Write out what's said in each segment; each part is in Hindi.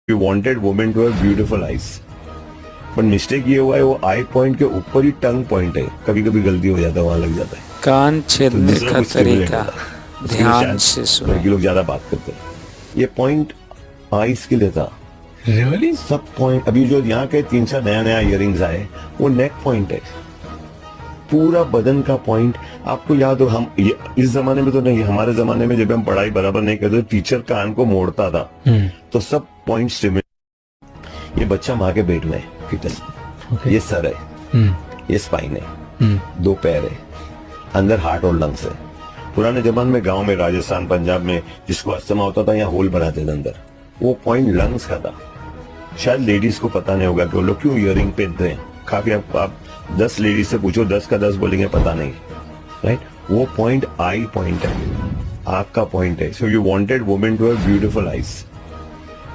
You wanted women to have beautiful eyes, पर मिस्टेक ये हुआ है वो आई पॉइंट के ऊपर ही टंग पॉइंट है, कभी कभी गलती हो जाता है, वहां लग जाता है। कान छेदने दूसरा का कुछ stimulate तरीका होता है। उसके लिए ध्यान शायद से सुने। लड़की लोग ज्यादा बात करते हैं। ये पॉइंट आईज के लिए था। रियली? सब पॉइंट अभी जो यहाँ के 3-4 नया नया इयरिंग्स आए वो नेक पॉइंट है, पूरा बदन का पॉइंट। आपको याद हो हम इस जमाने में तो नहीं, हमारे जमाने में जब हम पढ़ाई बराबर नहीं करते टीचर कान को मोड़ता था तो सब पॉइंट स्टिमुलेट। ये बच्चा माँ के पेट में है, फिटस। ये सर है, ये स्पाइन है, 2 पैर है, अंदर हार्ट और लंग्स है। पुराने जमाने में गांव में राजस्थान पंजाब में जिसको अस्थमा होता था यहाँ होल बनाते थे अंदर, वो पॉइंट लंग्स का था। शायद लेडीज को पता नहीं होगा कि वो लोग क्यों इयरिंग पहनते हैं। काफी आप 10 लेडीज से पूछो 10 का 10 बोलेंगे पता नहीं, राइट। वो पॉइंट आई पॉइंट है, आंख का पॉइंट है। So you wanted women to have beautiful eyes,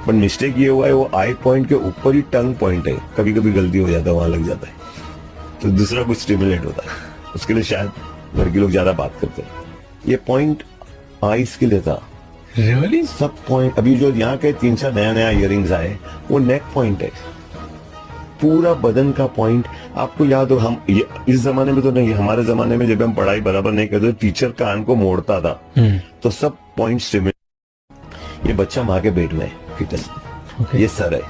पर मिस्टेक ये हुआ है वो आई पॉइंट के ऊपर ही टंग पॉइंट है, कभी कभी गलती हो जाता है, वहां लग जाता है। तो दूसरा कुछ स्टिमुलेट होता है। उसके लिए शायद लड़की लोग ज्यादा बात करते हैं। ये पॉइंट आईज के लिए था। रियली? सब पॉइंट अभी जो यहाँ के 3-4 नया नया इयरिंग्स आए वो नेक पॉइंट है, पूरा बदन का पॉइंट। आपको याद हो हम इस जमाने में तो नहीं, हमारे जमाने में जब हम पढ़ाई बराबर नहीं करते टीचर कान को मोड़ता था तो सब पॉइंट स्टिमुलेट। ये बच्चा माँ के पेट में है, फिटस। ये सर है,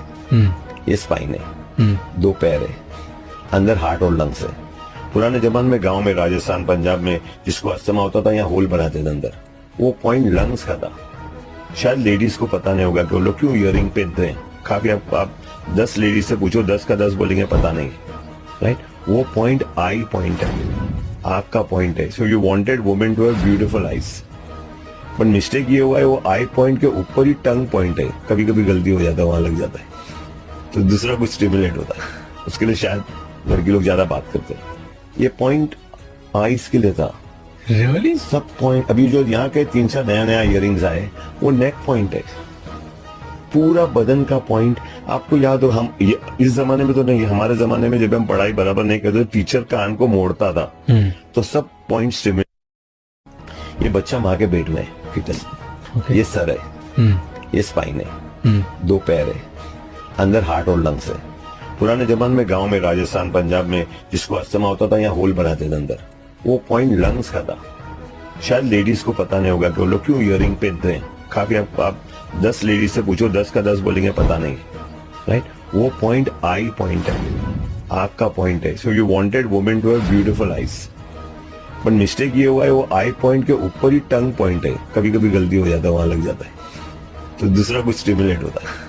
ये स्पाइन है, 2 पैर है, अंदर हार्ट और लंग्स है। पुराने जमाने में गांव में राजस्थान पंजाब में जिसको अस्थमा होता था यहाँ होल बनाते थे अंदर, वो पॉइंट लंग्स का था। शायद लेडीज को पता नहीं होगा कि वो लोग क्यों इयरिंग पहनते हैं। काफी आप 10 लेडीज से पूछो 10 का 10 बोलेंगे पता नहीं, राइट। वो पॉइंट आई पॉइंट है, आंख का पॉइंट है। So you wanted women to have beautiful eyes, पर मिस्टेक ये हुआ है वो आई पॉइंट के ऊपर ही टंग पॉइंट है, कभी कभी गलती हो जाता है, वहां लग जाता है। तो दूसरा कुछ स्टिमुलेट होता है। उसके लिए शायद लड़की लोग ज्यादा बात करते हैं। ये पॉइंट आईज के लिए था। रियली? सब पॉइंट अभी जो यहाँ के 3-4 नया नया इयरिंग्स आए वो नेक पॉइंट है, पूरा बदन का पॉइंट। आपको याद हो हम इस जमाने में तो नहीं, हमारे जमाने में जब हम पढ़ाई बराबर नहीं करते टीचर कान को मोड़ता था तो सब पॉइंट स्टिमुलेट। ये बच्चा माँ के पेट में है, फिटस। ये सर है, ये स्पाइन है, 2 पैर है, अंदर हार्ट और लंग्स है। पुराने जमाने में गांव में राजस्थान पंजाब में जिसको अस्थमा होता था यहाँ होल बनाते थे अंदर, वो पॉइंट लंग्स का था। शायद लेडीज को पता नहीं होगा कि वो लोग क्यों इयरिंग पहनते हैं। काफी आप 10 लेडीज से पूछो 10 का 10 बोलेंगे पता नहीं, राइट। वो पॉइंट आई पॉइंट है, आंख का पॉइंट है। So you wanted women to have beautiful eyes, पर मिस्टेक ये हुआ है वो आई पॉइंट के ऊपर ही टंग पॉइंट है, कभी कभी गलती हो जाता है, वहां लग जाता है। तो दूसरा कुछ स्टिमुलेट होता है।